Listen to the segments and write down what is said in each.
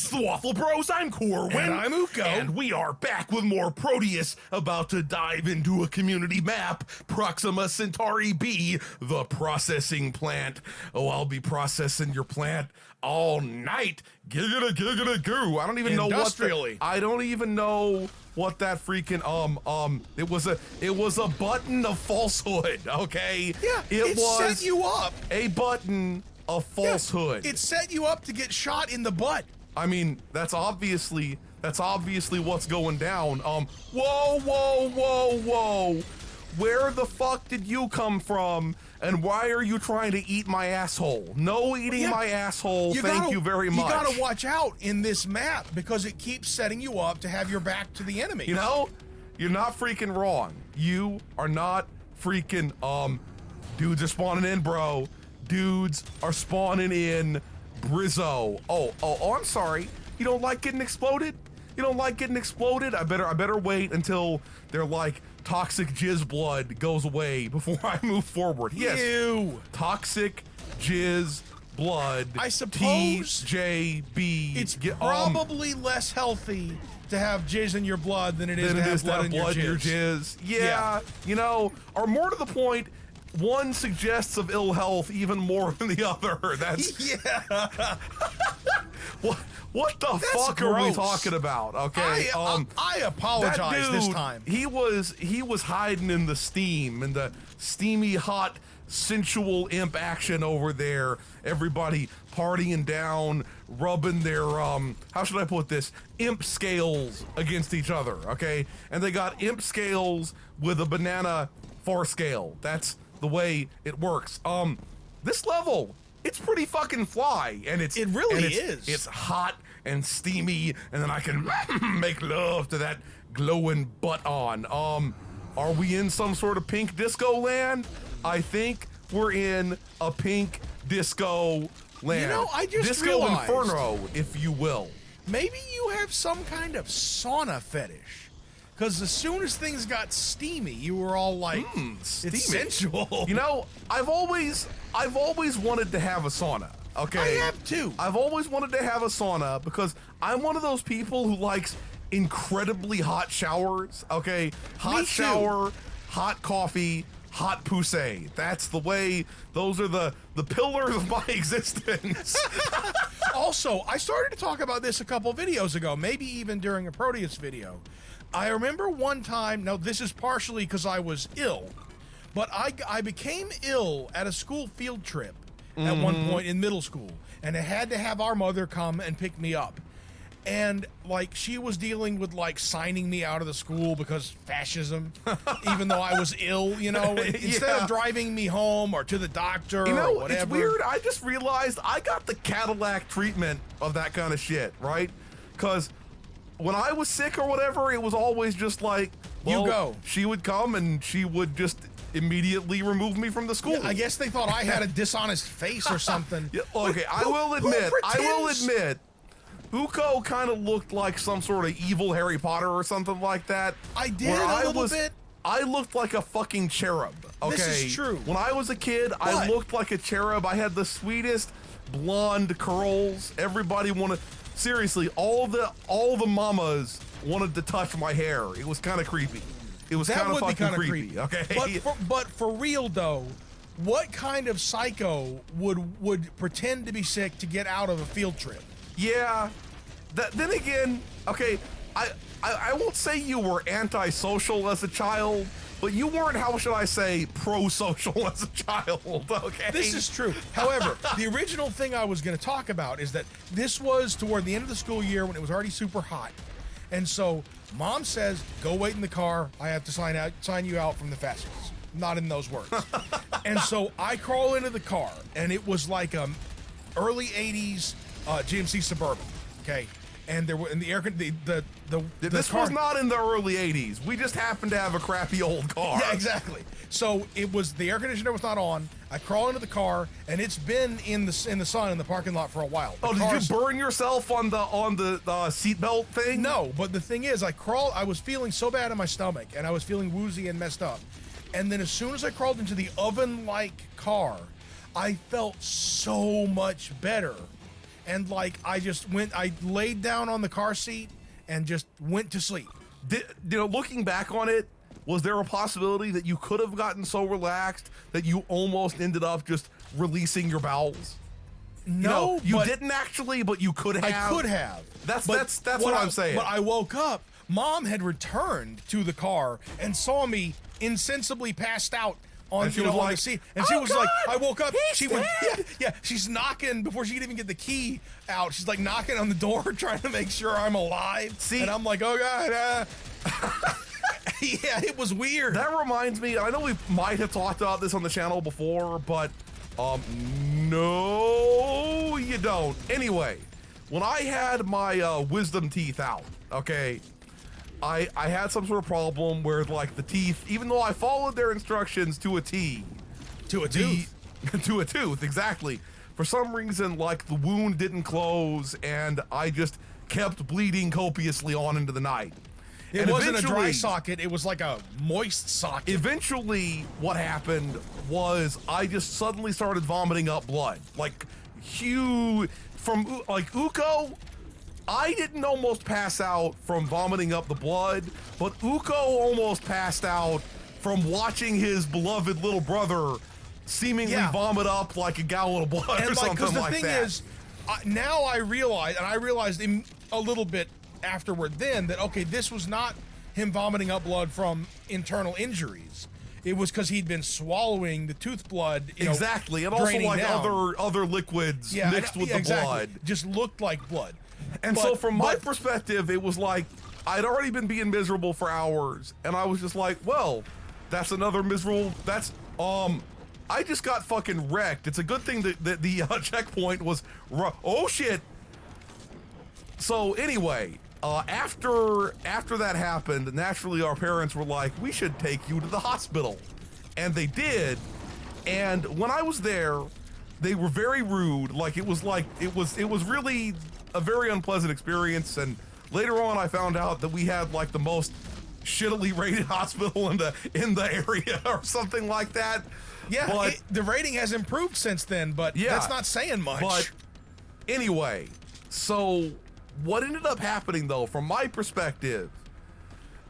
It's the Waffle Bros. I'm Corwin. And I'm Uko. And we are back with more Proteus, about to dive into a community map, Proxima Centauri B, the processing plant. Oh, I'll be processing your plant all night. Giggity, giggity, goo. I don't even know Industrially. I don't even know what that freaking, it was a button of falsehood, okay? Yeah, it was set you up. a button of falsehood. It set you up to get shot in the butt. I mean, that's obviously what's going down. Whoa. Where the fuck did you come from? And why are you trying to eat my asshole? No eating my asshole, thank you very much. You gotta watch out in this map because it keeps setting you up to have your back to the enemy. You know, you're not freaking wrong. You are not freaking, dudes are spawning in, bro. Dudes are spawning in. Brizzo. Oh, I'm sorry. You don't like getting exploded? You don't like getting exploded? I better wait until their like toxic jizz blood goes away before I move forward. Yes. Ew. Toxic jizz blood. I suppose TJB. it's probably less healthy to have jizz in your blood than it is to have blood in your jizz. Yeah, you know, or more to the point, one suggests of ill health even more than the other. That's yeah. What the fuck are we talking about? Okay, I apologize that dude, this time. He was hiding in the steam, in the steamy, hot, sensual imp action over there. Everybody partying down, rubbing their how should I put this? Imp scales against each other. Okay, and they got imp scales with a banana forescale. That's the way it works. This level, it's pretty fucking fly, and it really is. It's hot and steamy, and then I can make love to that glowing butt on. Are we in some sort of pink disco land? I think we're in a pink disco land. You know, I just disco realized, inferno, if you will. Maybe you have some kind of sauna fetish. Because as soon as things got steamy, you were all like, it's sensual. You know, I've always wanted to have a sauna. Okay, I have too. I've always wanted to have a sauna because I'm one of those people who likes incredibly hot showers. Okay, hot shower, hot coffee, hot poussey. That's the way. Those are the pillars of my existence. Also, I started to talk about this a couple videos ago, maybe even during a Proteus video. I remember one time, now this is partially because I was ill, but I became ill at a school field trip at one point in middle school, and I had to have our mother come and pick me up. And like she was dealing with like signing me out of the school because fascism, even though I was ill, you know, instead of driving me home or to the doctor or whatever. It's weird. I just realized I got the Cadillac treatment of that kind of shit, right? Because when I was sick or whatever, it was always just like, well, you go. She would come and she would just immediately remove me from the school. Yeah, I guess they thought I had a dishonest face or something. Yeah, okay, I will admit, Uko kind of looked like some sort of evil Harry Potter or something like that. I did a little bit. I looked like a fucking cherub. Okay, this is true. When I was a kid, I looked like a cherub. I had the sweetest blonde curls. Everybody wanted. Seriously, all the mamas wanted to touch my hair. It was kind of creepy. It was kind of fucking creepy. Okay, but for real though, what kind of psycho would pretend to be sick to get out of a field trip? Yeah. Then again, okay, I won't say you were antisocial as a child, but you weren't, how should I say, pro-social as a child, okay? This is true. However, the original thing I was going to talk about is that this was toward the end of the school year when it was already super hot. And so Mom says, go wait in the car. I have to sign you out from the fascists. Not in those words. And so I crawl into the car, and it was like early 80s GMC Suburban, okay? And there were in the air this car was not in the early 80s. We just happened to have a crappy old car. Yeah, exactly. So it was, the air conditioner was not on. I crawl into the car, and it's been in the sun in the parking lot for a while. Did you burn yourself on the seatbelt thing? No, but the thing is, I was feeling so bad in my stomach, and I was feeling woozy and messed up. And then as soon as I crawled into the oven-like car, I felt so much better. and like I laid down on the car seat and just went to sleep. Looking back on it, was there a possibility that you could have gotten so relaxed that you almost ended up just releasing your bowels? No, you didn't actually, but you could have. I could have. That's what I'm saying. But I woke up. Mom had returned to the car and saw me insensibly passed out on, on the seat. And she was like, I woke up. She went, yeah. She's knocking before she could even get the key out. She's like knocking on the door, trying to make sure I'm alive. See, and I'm like, oh God. Yeah, it was weird. That reminds me, I know we might have talked about this on the channel before, but no, you don't. Anyway, when I had my wisdom teeth out, okay, I had some sort of problem where like the teeth, even though I followed their instructions to a T, to a tooth, to a tooth, exactly. For some reason, like the wound didn't close, and I just kept bleeding copiously on into the night. It wasn't a dry socket, it was like a moist socket. Eventually, what happened was I just suddenly started vomiting up blood. Like, from, like, Uko, I didn't almost pass out from vomiting up the blood, but Uko almost passed out from watching his beloved little brother seemingly vomit up like a gallon of blood or something like that. Because the thing is, now I realize, and I realized a little bit afterward then that, okay, this was not him vomiting up blood from internal injuries. It was because he'd been swallowing the tooth blood, exactly, and also like down. other liquids mixed with the blood. Just looked like blood. And so from my perspective, it was like I'd already been being miserable for hours, and I was just like, well, that's another miserable. I just got fucking wrecked. It's a good thing that the checkpoint was. Oh shit. So anyway, after that happened, naturally our parents were like, we should take you to the hospital. And they did. And when I was there, they were very rude. Like it was really a very unpleasant experience. And later on I found out that we had like the most shittily rated hospital in the area or something like that. Yeah, but the rating has improved since then, but that's not saying much. But anyway, so what ended up happening though, from my perspective,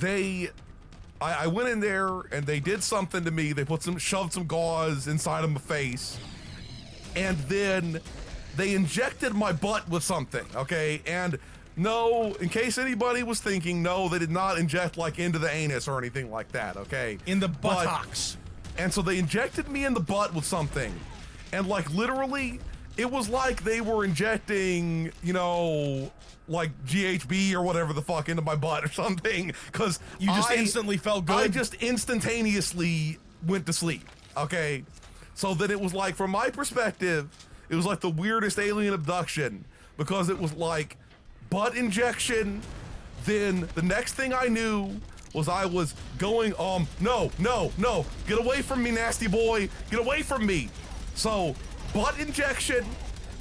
I went in there and they did something to me. They shoved some gauze inside of my face, and then they injected my butt with something, okay? And no, in case anybody was thinking, no, they did not inject like into the anus or anything like that, okay? In the buttocks. And so they injected me in the butt with something, and like literally, it was like they were injecting, like GHB or whatever the fuck into my butt or something, because you just instantly felt good. I just instantaneously went to sleep. Okay, so that it was like, from my perspective, it was like the weirdest alien abduction, because it was like butt injection. Then the next thing I knew was I was going, no, get away from me, nasty boy, get away from me. So butt injection.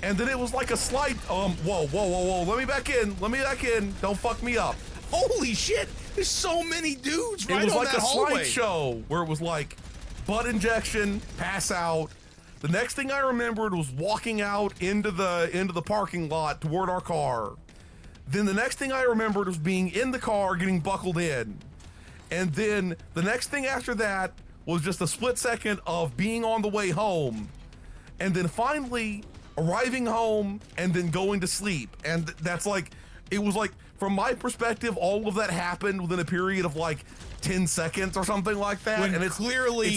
And then it was like a slight, whoa, let me back in, don't fuck me up. Holy shit, there's so many dudes right on that hallway. It was like a slideshow where it was like butt injection, pass out. The next thing I remembered was walking out into the parking lot toward our car. Then the next thing I remembered was being in the car, getting buckled in. And then the next thing after that was just a split second of being on the way home. And then finally arriving home and then going to sleep. And that's like, it was like, from my perspective, all of that happened within a period of like 10 seconds or something like that. When and it's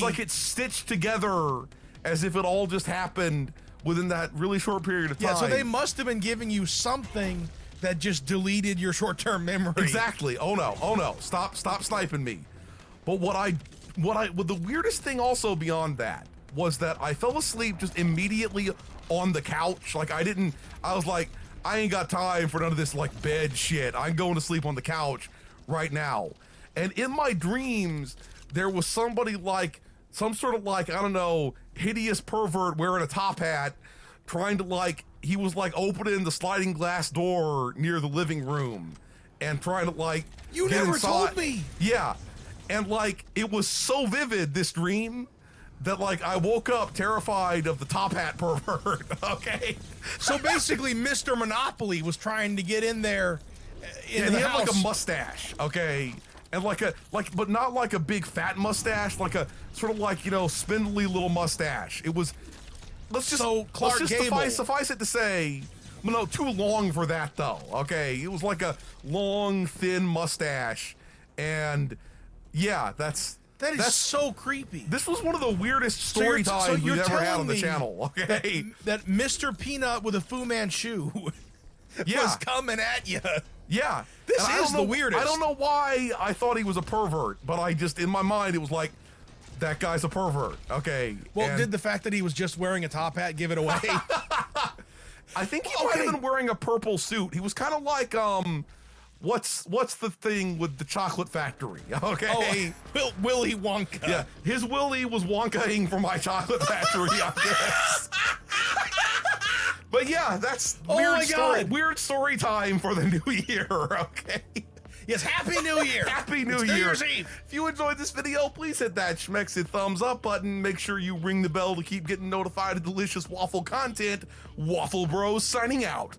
like it's stitched together as if it all just happened within that really short period of time. Yeah, so they must have been giving you something that just deleted your short-term memory. Exactly. Oh no. Stop sniping me. But what the weirdest thing also beyond that was that I fell asleep just immediately on the couch. Like I was like, I ain't got time for none of this like bed shit. I'm going to sleep on the couch right now. And in my dreams, there was somebody like, some sort of like, I don't know, hideous pervert wearing a top hat, trying to like, he was like opening the sliding glass door near the living room and trying to like, you never told me. Yeah. And like, it was so vivid, this dream, that like I woke up terrified of the top hat pervert. Okay, So basically, Mr. Monopoly was trying to get in there. and he had like a mustache. Okay, and but not like a big fat mustache, like a sort of like, you know, spindly little mustache. It was. So Clark Gable. Suffice it to say, well, no, too long for that though. Okay, it was like a long, thin mustache, and yeah, that's so creepy. This was one of the weirdest story times we've ever had on the channel. Okay, that Mr. Peanut with a Fu Manchu was coming at you. Yeah, this is the weirdest. I don't know why I thought he was a pervert, but I just, in my mind, it was like, that guy's a pervert. Okay. Well, did the fact that he was just wearing a top hat give it away? I think he might have been wearing a purple suit. He was kind of like, what's the thing with the chocolate factory? Okay. Oh, Willy Wonka. Yeah, his Willy was Wonka-ing for my chocolate factory, I guess. But yeah, that's weird story time for the new year, okay? Yes, Happy New Year! Happy New Year! New Year's Eve! If you enjoyed this video, please hit that schmexy thumbs up button. Make sure you ring the bell to keep getting notified of delicious waffle content. Waffle Bros signing out.